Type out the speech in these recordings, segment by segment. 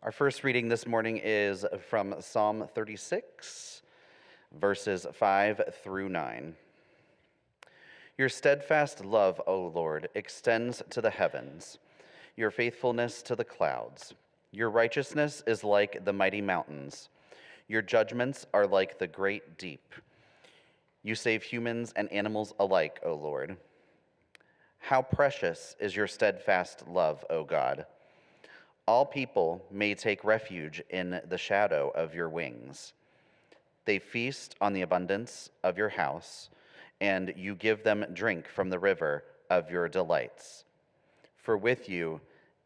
Our first reading this morning is from Psalm 36, verses 5 through 9. Your steadfast love, O Lord, extends to the heavens, your faithfulness to the clouds. Your righteousness is like the mighty mountains. Your judgments are like the great deep. You save humans and animals alike, O Lord. How precious is your steadfast love, O God. All people may take refuge in the shadow of your wings. They feast on the abundance of your house, and you give them drink from the river of your delights. For with you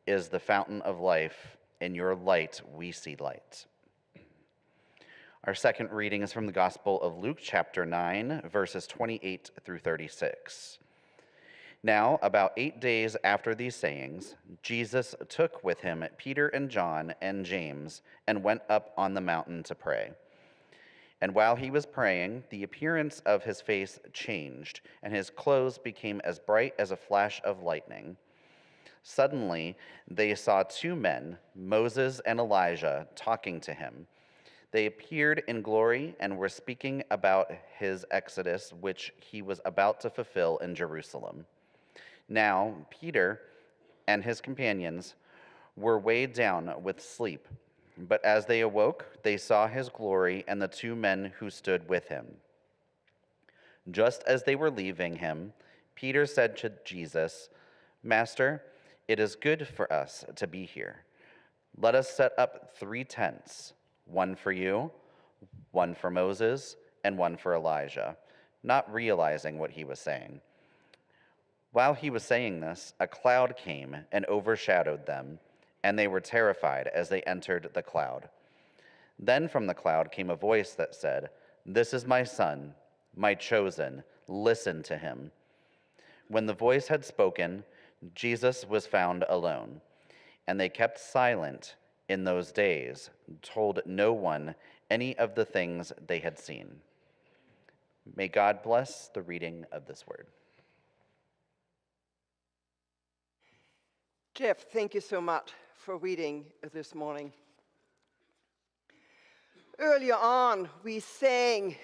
is the fountain of life, in your light we see light. Our second reading is from the Gospel of Luke, chapter 9, verses 28 through 36. Now, about 8 days after these sayings, Jesus took with him Peter and John and James and went up on the mountain to pray. And while he was praying, the appearance of his face changed, and his clothes became as bright as a flash of lightning. Suddenly, they saw two men, Moses and Elijah, talking to him. They appeared in glory and were speaking about his exodus, which he was about to fulfill in Jerusalem. Now, Peter and his companions were weighed down with sleep, but as they awoke, they saw his glory and the two men who stood with him. Just as they were leaving him, Peter said to Jesus, "Master, it is good for us to be here. Let us set up 3 tents, one for you, one for Moses, and one for Elijah," not realizing what he was saying. While he was saying this, a cloud came and overshadowed them, and they were terrified as they entered the cloud. Then from the cloud came a voice that said, "This is my son, my chosen. Listen to him." When the voice had spoken, Jesus was found alone, and they kept silent in those days, told no one any of the things they had seen. May God bless the reading of this word. Jeff, thank you so much for reading this morning. Earlier on, we sang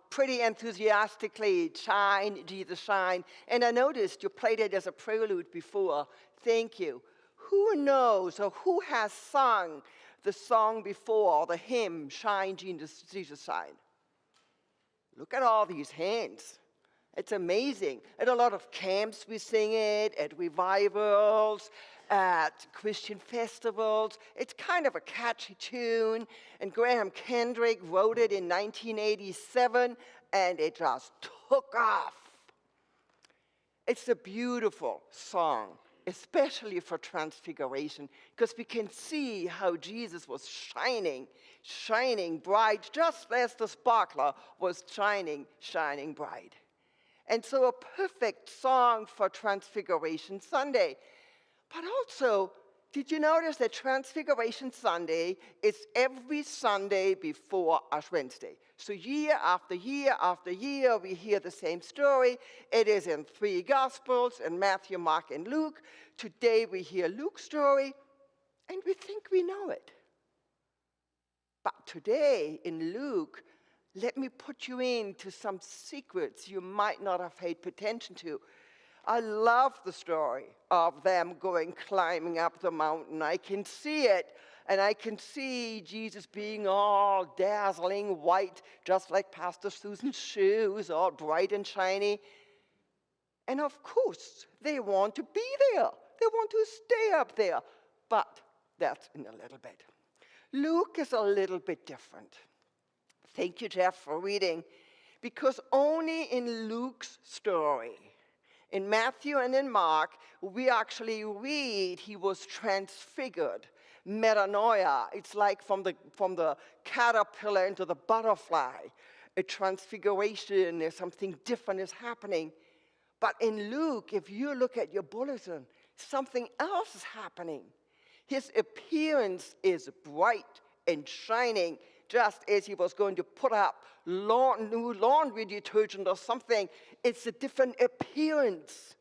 pretty enthusiastically, "Shine, Jesus, shine." And I noticed you played it as a prelude before. Thank you. Who knows or who has sung the song before, the hymn, "Shine, Jesus, shine"? Look at all these hands. It's amazing. At a lot of camps we sing it, at revivals, at Christian festivals. It's kind of a catchy tune, and Graham Kendrick wrote it in 1987, and it just took off. It's a beautiful song, especially for Transfiguration, because we can see how Jesus was shining bright, just as the sparkler was shining bright. And so a perfect song for Transfiguration Sunday. But also, did you notice that Transfiguration Sunday is every Sunday before Ash Wednesday? So year after year after year, we hear the same story. It is in 3 Gospels, in Matthew, Mark, and Luke. Today we hear Luke's story, and we think we know it. But today, in Luke, let me put you into some secrets you might not have paid attention to. I love the story of them climbing up the mountain. I can see it, and I can see Jesus being all dazzling white, just like Pastor Susan's shoes, all bright and shiny. And of course, they want to be there. They want to stay up there. But that's in a little bit. Luke is a little bit different. Thank you, Jeff, for reading. Because only in Luke's story, in Matthew and in Mark, we actually read he was transfigured. Metanoia, it's like from the caterpillar into the butterfly. A transfiguration, is something different is happening. But in Luke, if you look at your bulletin, something else is happening. His appearance is bright and shining, just as he was going to put up new laundry detergent or something. It's a different appearance.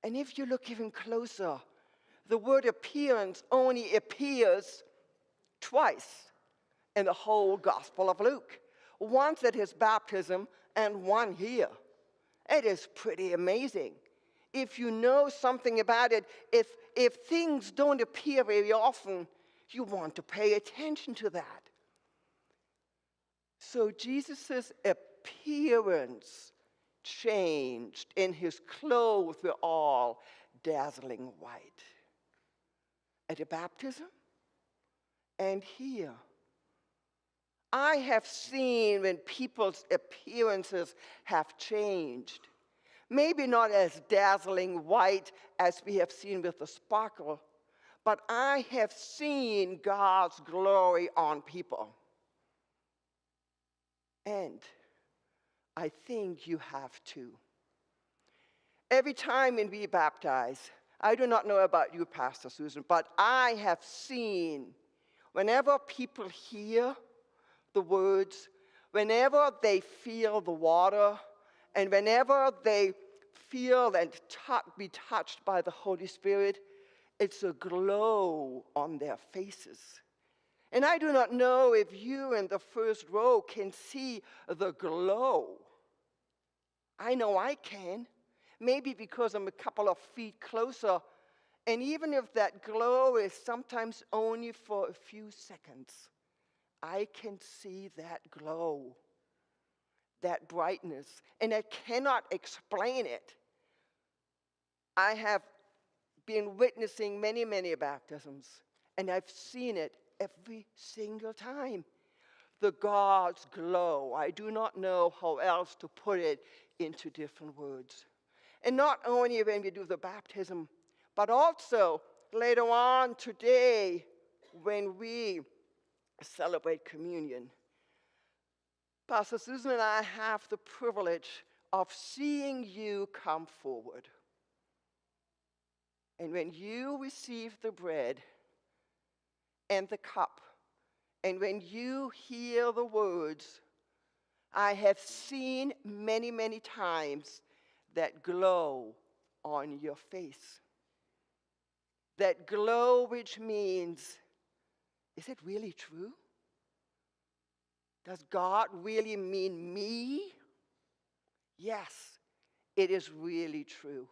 And if you look even closer, The word appearance only appears twice in the whole Gospel of Luke. Once at his baptism and one here. It is pretty amazing. If you know something about it, if things don't appear very often, you want to pay attention to that. So Jesus' appearance changed, and his clothes were all dazzling white. At a baptism and here. I have seen when people's appearances have changed. Maybe not as dazzling white as we have seen with the sparkle, but I have seen God's glory on people. And I think you have too. Every time when we baptize, I do not know about you, Pastor Susan, but I have seen whenever people hear the words, whenever they feel the water, and whenever they feel and be touched by the Holy Spirit, it's a glow on their faces. And I do not know if you in the first row can see the glow. I know I can, maybe because I'm a couple of feet closer, and even if that glow is sometimes only for a few seconds, I can see that glow, that brightness, and I cannot explain it. I have been witnessing many, many baptisms, and I've seen it every single time. The God's glow. I do not know how else to put it into different words. And not only when we do the baptism, but also later on today when we celebrate communion. Pastor Susan and I have the privilege of seeing you come forward. And when you receive the bread and the cup, and when you hear the words, I have seen many, many times that glow on your face. That glow which means, is it really true? Does God really mean me? Yes, it is really true.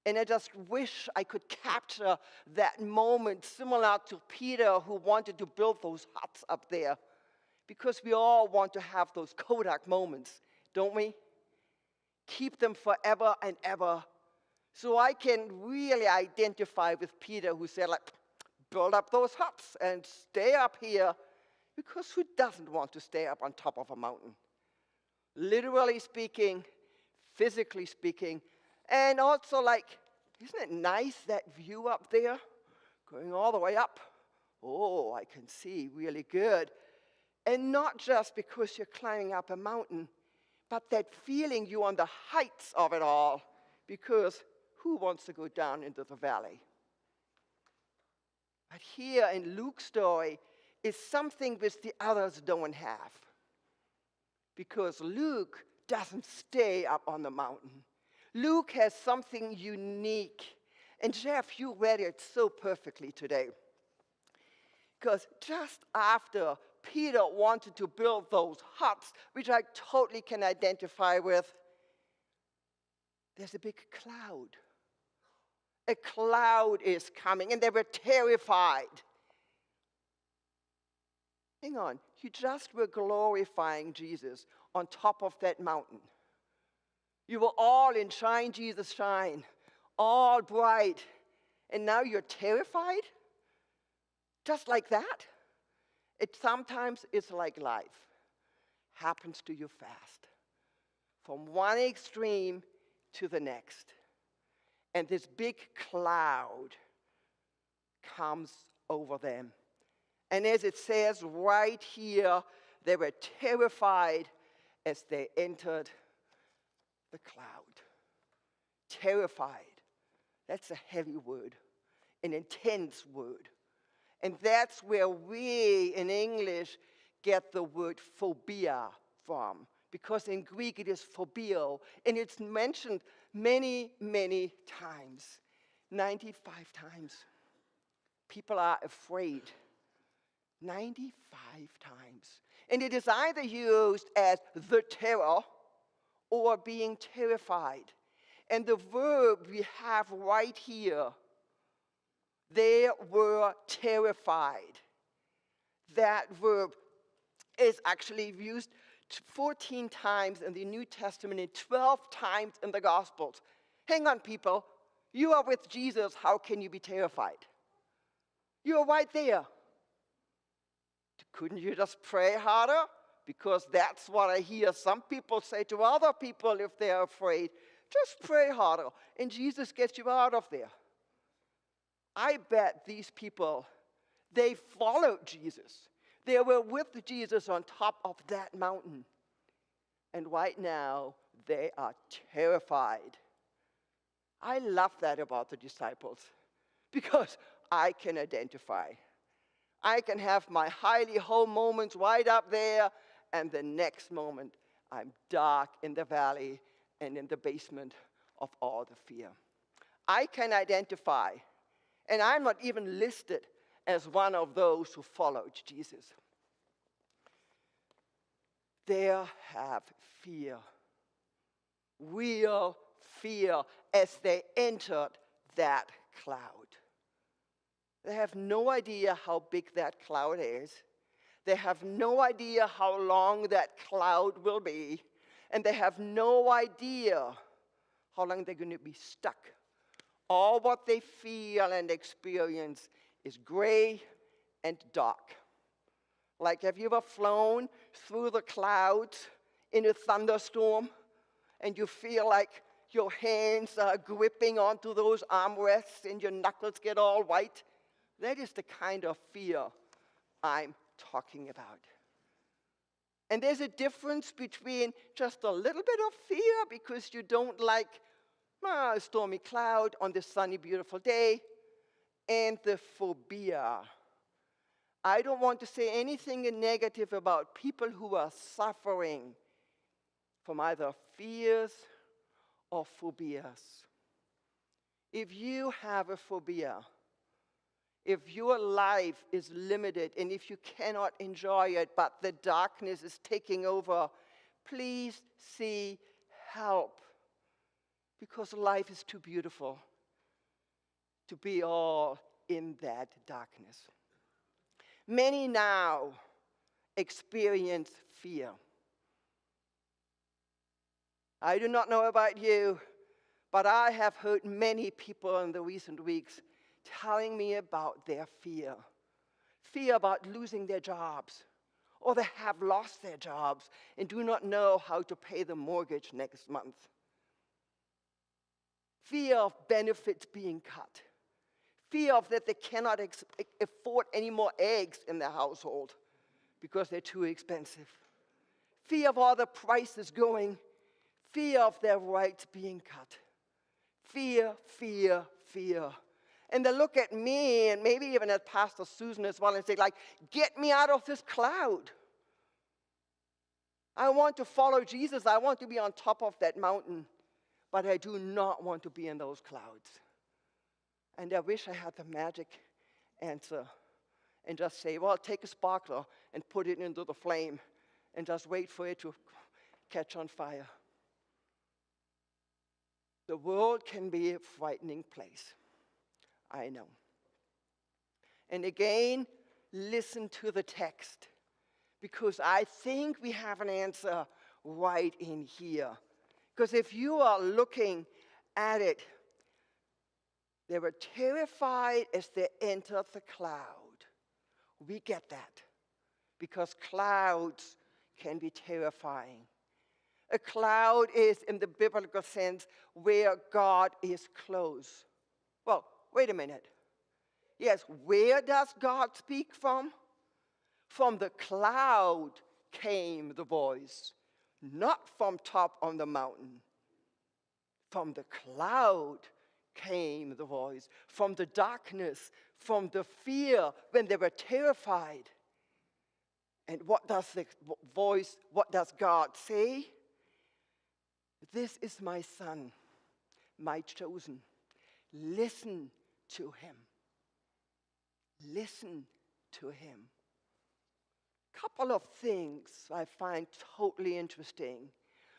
And I just wish I could capture that moment similar to Peter who wanted to build those huts up there. Because we all want to have those Kodak moments, don't we? Keep them forever and ever. So I can really identify with Peter who said, like, build up those huts and stay up here. Because who doesn't want to stay up on top of a mountain? Literally speaking, physically speaking, and also like, isn't it nice, that view up there? Going all the way up. Oh, I can see really good. And not just because you're climbing up a mountain, but that feeling you're on the heights of it all. Because who wants to go down into the valley? But here in Luke's story is something which the others don't have. Because Luke doesn't stay up on the mountain. Luke has something unique. And Jeff, you read it so perfectly today. Because just after Peter wanted to build those huts, which I totally can identify with, there's a big cloud. A cloud is coming, and they were terrified. Hang on, you just were glorifying Jesus on top of that mountain. You were all in shine, Jesus, shine, all bright, and now you're terrified? Just like that? It sometimes is like life. Happens to you fast. From one extreme to the next. And this big cloud comes over them. And as it says right here, they were terrified as they entered the cloud. Terrified. That's a heavy word, an intense word. And that's where we in English get the word phobia from. Because in Greek it is phobio, and it's mentioned many, many times. 95 times. People are afraid. 95 times. And it is either used as the terror or being terrified. And the verb we have right here, they were terrified. That verb is actually used 14 times in the New Testament and 12 times in the Gospels. Hang on, people. You are with Jesus. How can you be terrified? You are right there. Couldn't you just pray harder? Because that's what I hear some people say to other people if they're afraid. Just pray harder, and Jesus gets you out of there. I bet these people, they followed Jesus. They were with Jesus on top of that mountain. And right now, they are terrified. I love that about the disciples because I can identify. I can have my highly ho moments right up there, and the next moment, I'm dark in the valley and in the basement of all the fear. I can identify, and I'm not even listed as one of those who followed Jesus. They have fear, real fear, as they entered that cloud. They have no idea how big that cloud is. They have no idea how long that cloud will be. And they have no idea how long they're going to be stuck. All what they feel and experience is gray and dark. Like, have you ever flown through the clouds in a thunderstorm and you feel like your hands are gripping onto those armrests and your knuckles get all white? That is the kind of fear I'm talking about. And there's a difference between just a little bit of fear because you don't like a stormy cloud on this sunny, beautiful day, and the phobia. I don't want to say anything negative about people who are suffering from either fears or phobias. If you have a phobia, if your life is limited and if you cannot enjoy it, but the darkness is taking over, please seek help. Because life is too beautiful to be all in that darkness. Many now experience fear. I do not know about you, but I have heard many people in the recent weeks telling me about their fear. Fear about losing their jobs, or they have lost their jobs and do not know how to pay the mortgage next month. Fear of benefits being cut. Fear of that they cannot afford any more eggs in their household because they're too expensive. Fear of all the prices going. Fear of their rights being cut. Fear, fear, fear. And they look at me, and maybe even at Pastor Susan as well, and say, like, get me out of this cloud. I want to follow Jesus. I want to be on top of that mountain. But I do not want to be in those clouds. And I wish I had the magic answer and just say, well, take a sparkler and put it into the flame and just wait for it to catch on fire. The world can be a frightening place. I know. And again, listen to the text, because I think we have an answer right in here. Because if you are looking at it, they were terrified as they entered the cloud. We get that, because clouds can be terrifying. A cloud is, in the biblical sense, where God is close. Well, wait a minute. Yes, where does God speak from? From the cloud came the voice, not from top on the mountain. From the cloud came the voice, from the darkness, from the fear when they were terrified. And what does the voice, what does God say? This is my son, my chosen. Listen to him. Listen to him. Couple of things I find totally interesting.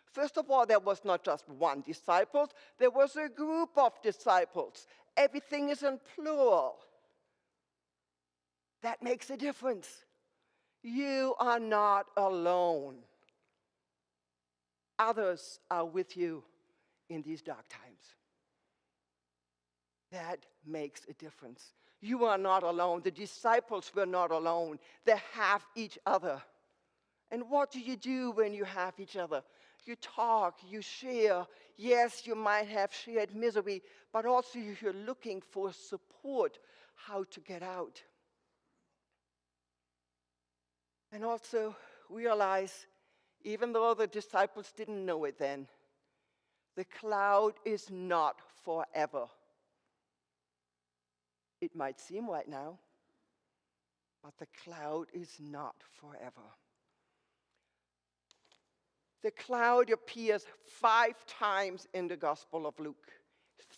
First of all, there was not just one disciple, there was a group of disciples. Everything is in plural. That makes a difference. You are not alone. Others are with you in these dark times. That makes a difference. You are not alone. The disciples were not alone. They have each other. And what do you do when you have each other? You talk, you share. Yes, you might have shared misery, but also you're looking for support, how to get out. And also realize, even though the disciples didn't know it then, the cloud is not forever. It might seem right now, but the cloud is not forever. The cloud appears 5 times in the Gospel of Luke,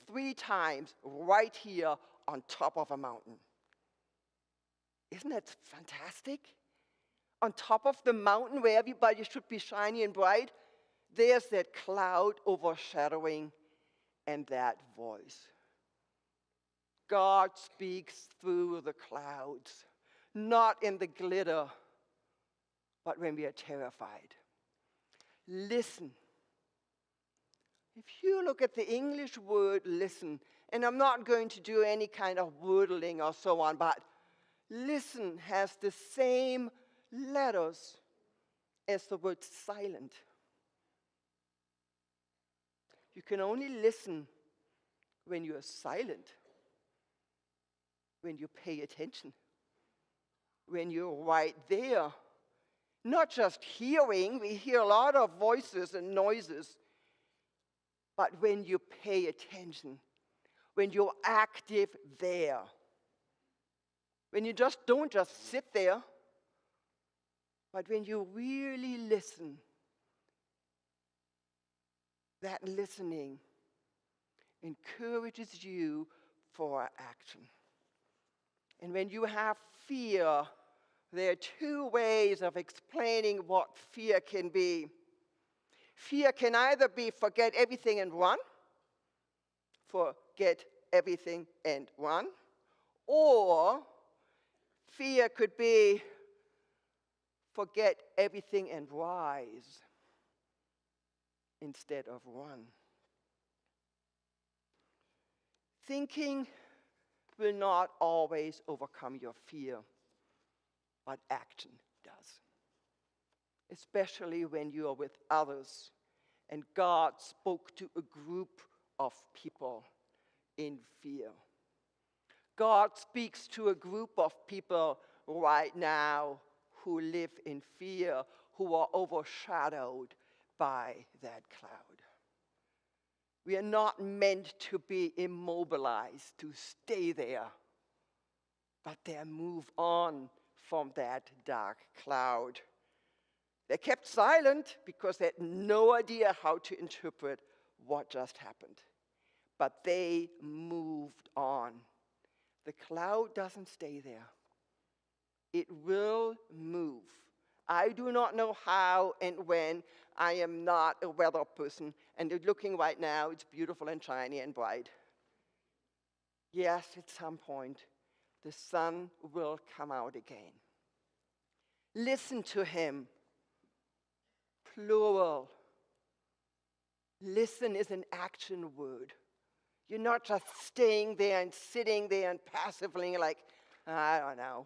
3 times right here on top of a mountain. Isn't that fantastic? On top of the mountain where everybody should be shiny and bright, there's that cloud overshadowing and that voice. God speaks through the clouds, not in the glitter, but when we are terrified. Listen. If you look at the English word listen, and I'm not going to do any kind of wordling or so on, but listen has the same letters as the word silent. You can only listen when you are silent, when you pay attention, when you're right there. Not just hearing, we hear a lot of voices and noises, but when you pay attention, when you're active there, when you don't just sit there, but when you really listen. That listening encourages you for action. And when you have fear, there are 2 ways of explaining what fear can be. Fear can either be forget everything and run, or fear could be forget everything and rise instead of run. Thinking will not always overcome your fear, but action does. Especially when you are with others and God spoke to a group of people in fear. God speaks to a group of people right now who live in fear, who are overshadowed by that cloud. We are not meant to be immobilized, to stay there, but they move on from that dark cloud. They kept silent because they had no idea how to interpret what just happened. But they moved on. The cloud doesn't stay there. It will move. I do not know how and when. I am not a weather person. And looking right now, it's beautiful and shiny and bright. Yes, at some point, the sun will come out again. Listen to him. Plural. Listen is an action word. You're not just staying there and sitting there and passively like, I don't know.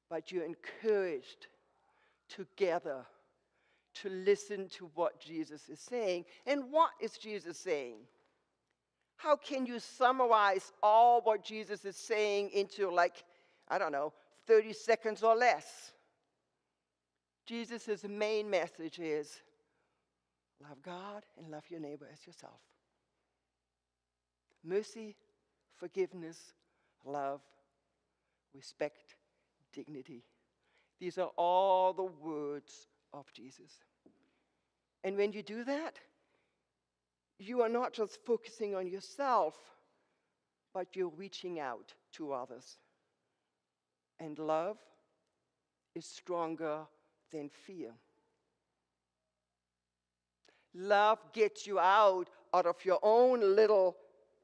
But you're encouraged together to listen to what Jesus is saying. And what is Jesus saying? How can you summarize all what Jesus is saying into 30 seconds or less? Jesus' main message is, love God and love your neighbor as yourself. Mercy, forgiveness, love, respect, dignity. These are all the words of Jesus. And when you do that, you are not just focusing on yourself, but you're reaching out to others. And love is stronger than fear. Love gets you out of your own little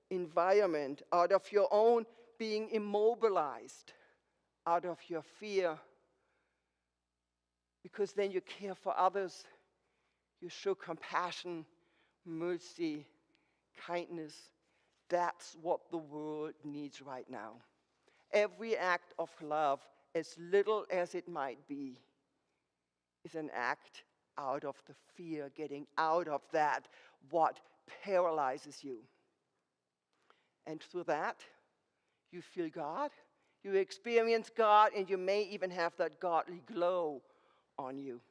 environment, out of your own being immobilized, out of your fear. Because then you care for others. You show compassion, mercy, kindness. That's what the world needs right now. Every act of love, as little as it might be, is an act out of the fear, getting out of that what paralyzes you. And through that, you feel God, you experience God, and you may even have that godly glow on you.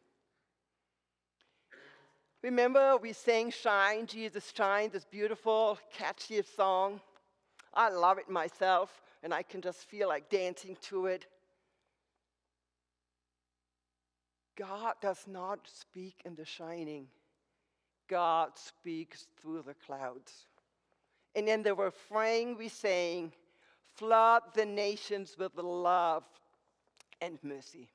Remember, we sang Shine, Jesus Shine, this beautiful, catchy song. I love it myself, and I can just feel like dancing to it. God does not speak in the shining. God speaks through the clouds. And in the refrain we sang, flood the nations with love and mercy.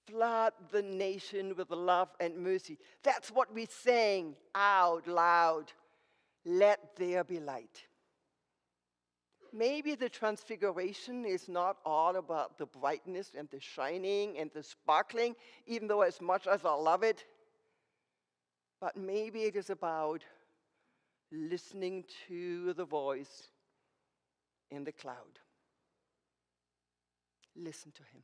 Flood the nation with love and mercy. That's what we sang out loud. Let there be light. Maybe the transfiguration is not all about the brightness and the shining and the sparkling, even though as much as I love it, but maybe it is about listening to the voice in the cloud. Listen to him.